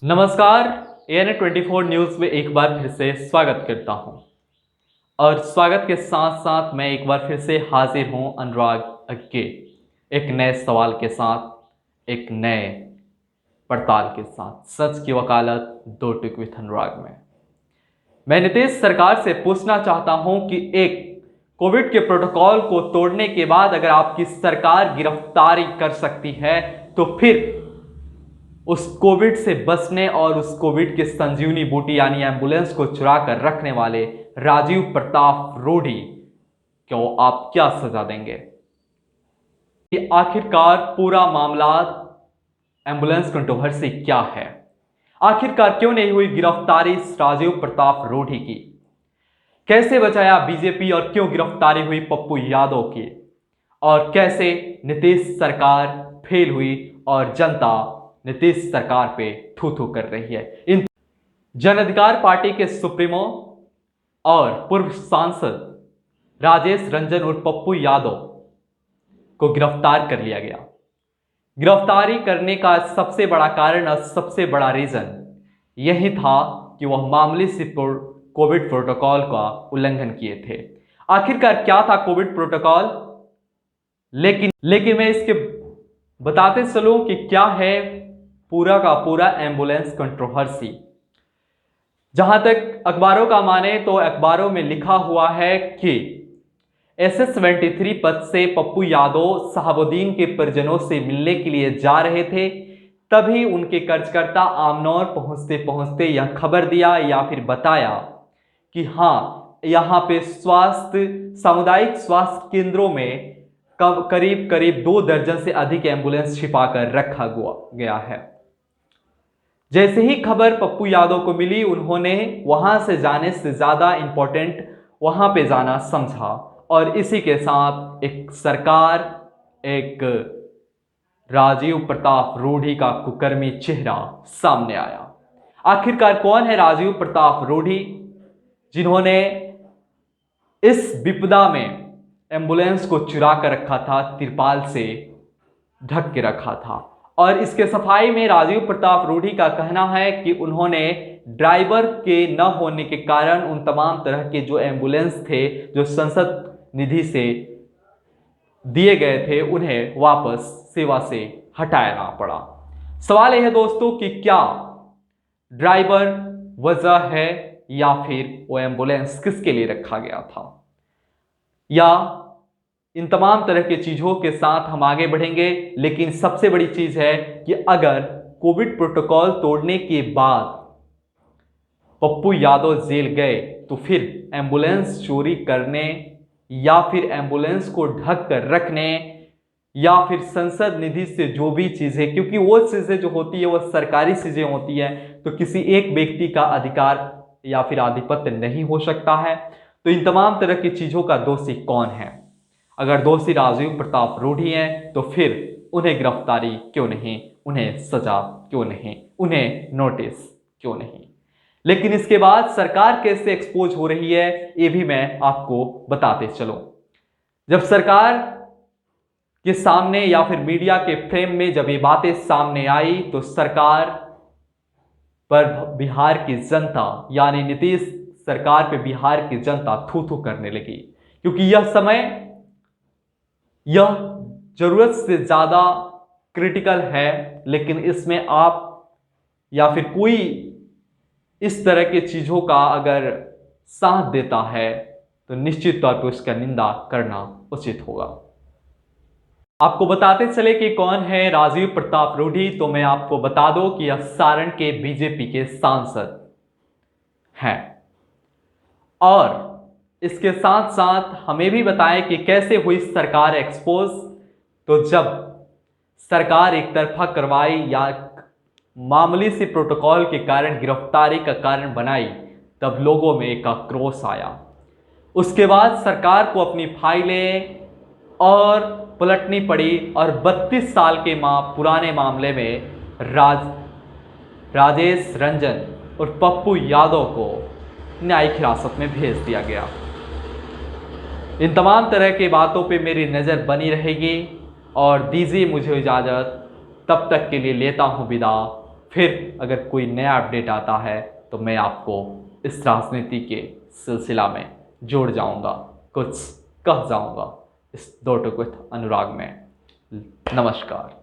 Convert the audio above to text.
नमस्कार। AN24 news में एक बार फिर से स्वागत करता हूं और स्वागत के साथ साथ मैं एक बार फिर से हाजिर हूं अनुराग अग्गे एक नए सवाल के साथ, एक नए पड़ताल के साथ। सच की वकालत दो टुक विथ अनुराग में मैं नीतीश सरकार से पूछना चाहता हूं कि एक कोविड के प्रोटोकॉल को तोड़ने के बाद अगर आपकी सरकार गिरफ्तारी कर सकती है तो फिर उस कोविड से बचने और उस कोविड के संजीवनी बूटी यानी एम्बुलेंस को चुरा कर रखने वाले राजीव प्रताप रूढ़ी को आप क्या सजा देंगे? कि आखिरकार पूरा मामला एम्बुलेंस कंट्रोवर्सी क्या है? आखिरकार क्यों नहीं हुई गिरफ्तारी राजीव प्रताप रूढ़ी की? कैसे बचाया बीजेपी और क्यों गिरफ्तारी हुई पप्पू यादव की? और कैसे नीतीश सरकार फेल हुई और जनता नीतीश सरकार पे थू थू कर रही है? इन जन अधिकार पार्टी के सुप्रीमो और पूर्व सांसद राजेश रंजन और पप्पू यादव को गिरफ्तार कर लिया गया। गिरफ्तारी करने का सबसे बड़ा कारण और सबसे बड़ा रीजन यही था कि वह मामूली से कोविड प्रोटोकॉल का उल्लंघन किए थे। आखिरकार क्या था कोविड प्रोटोकॉल? लेकिन मैं इसके बताते चलूं कि क्या है पूरा का पूरा एम्बुलेंस कंट्रोवर्सी। जहां तक अखबारों का माने तो अखबारों में लिखा हुआ है कि SS-73 पद से पप्पू यादव शहाबुद्दीन के परिजनों से मिलने के लिए जा रहे थे, तभी उनके कर्जकर्ता आमनौर पहुंचते पहुंचते यह खबर दिया या फिर बताया कि हाँ, यहाँ पे सामुदायिक स्वास्थ्य केंद्रों में करीब करीब 2 दर्जन से अधिक एम्बुलेंस छिपाकर रखा गया है। जैसे ही खबर पप्पू यादव को मिली, उन्होंने वहां से जाने से ज्यादा इंपॉर्टेंट वहां पे जाना समझा और इसी के साथ एक सरकार, एक राजीव प्रताप रूढ़ी का कुकर्मी चेहरा सामने आया। आखिरकार कौन है राजीव प्रताप रूढ़ी, जिन्होंने इस विपदा में एम्बुलेंस को चुरा कर रखा था, तिरपाल से ढक के रखा था? और इसके सफाई में राजीव प्रताप रूढ़ी का कहना है कि उन्होंने ड्राइवर के न होने के कारण उन तमाम तरह के जो एम्बुलेंस थे जो संसद निधि से दिए गए थे, उन्हें वापस सेवा से हटाना पड़ा। सवाल यह है दोस्तों कि क्या ड्राइवर वजह है या फिर वो एम्बुलेंस किसके लिए रखा गया था? या इन तमाम तरह की चीज़ों के साथ हम आगे बढ़ेंगे, लेकिन सबसे बड़ी चीज़ है कि अगर कोविड प्रोटोकॉल तोड़ने के बाद पप्पू यादव जेल गए तो फिर एम्बुलेंस चोरी करने या फिर एम्बुलेंस को ढक कर रखने या फिर संसद निधि से जो भी चीज़ें, क्योंकि वो चीज़ें जो होती है वो सरकारी चीज़ें होती हैं, तो किसी एक व्यक्ति का अधिकार या फिर आधिपत्य नहीं हो सकता है। तो इन तमाम तरह की चीज़ों का दोषी कौन है? अगर दोषी राजीव प्रताप रूढ़ी हैं तो फिर उन्हें गिरफ्तारी क्यों नहीं, उन्हें सजा क्यों नहीं, उन्हें नोटिस क्यों नहीं? लेकिन इसके बाद सरकार कैसे एक्सपोज हो रही है ये भी मैं आपको बताते चलूं। जब सरकार के सामने या फिर मीडिया के फ्रेम में जब ये बातें सामने आई तो सरकार पर बिहार की जनता यानी नीतीश सरकार पे बिहार की जनता थू थू करने लगी, क्योंकि यह समय यह जरूरत से ज्यादा क्रिटिकल है। लेकिन इसमें आप या फिर कोई इस तरह के चीजों का अगर साथ देता है तो निश्चित तौर पर उसका निंदा करना उचित होगा। आपको बताते चले कि कौन है राजीव प्रताप रूढ़ी, तो मैं आपको बता दूं कि यह सारण के बीजेपी के सांसद हैं। और इसके साथ साथ हमें भी बताएं कि कैसे हुई सरकार एक्सपोज। तो जब सरकार एक तरफा कार्रवाई या मामूली से प्रोटोकॉल के कारण गिरफ्तारी का कारण बनाई, तब लोगों में एक आक्रोश आया। उसके बाद सरकार को अपनी फाइलें और पलटनी पड़ी और 32 साल के पुराने मामले में राजेश रंजन और पप्पू यादव को न्यायिक हिरासत में भेज दिया गया। इन तमाम तरह की बातों पे मेरी नज़र बनी रहेगी और दीजिए मुझे इजाज़त। तब तक के लिए लेता हूँ विदा। फिर अगर कोई नया अपडेट आता है तो मैं आपको इस राजनीति के सिलसिला में जोड़ जाऊंगा, कुछ कह जाऊंगा इस दो टुक विथ अनुराग में। नमस्कार।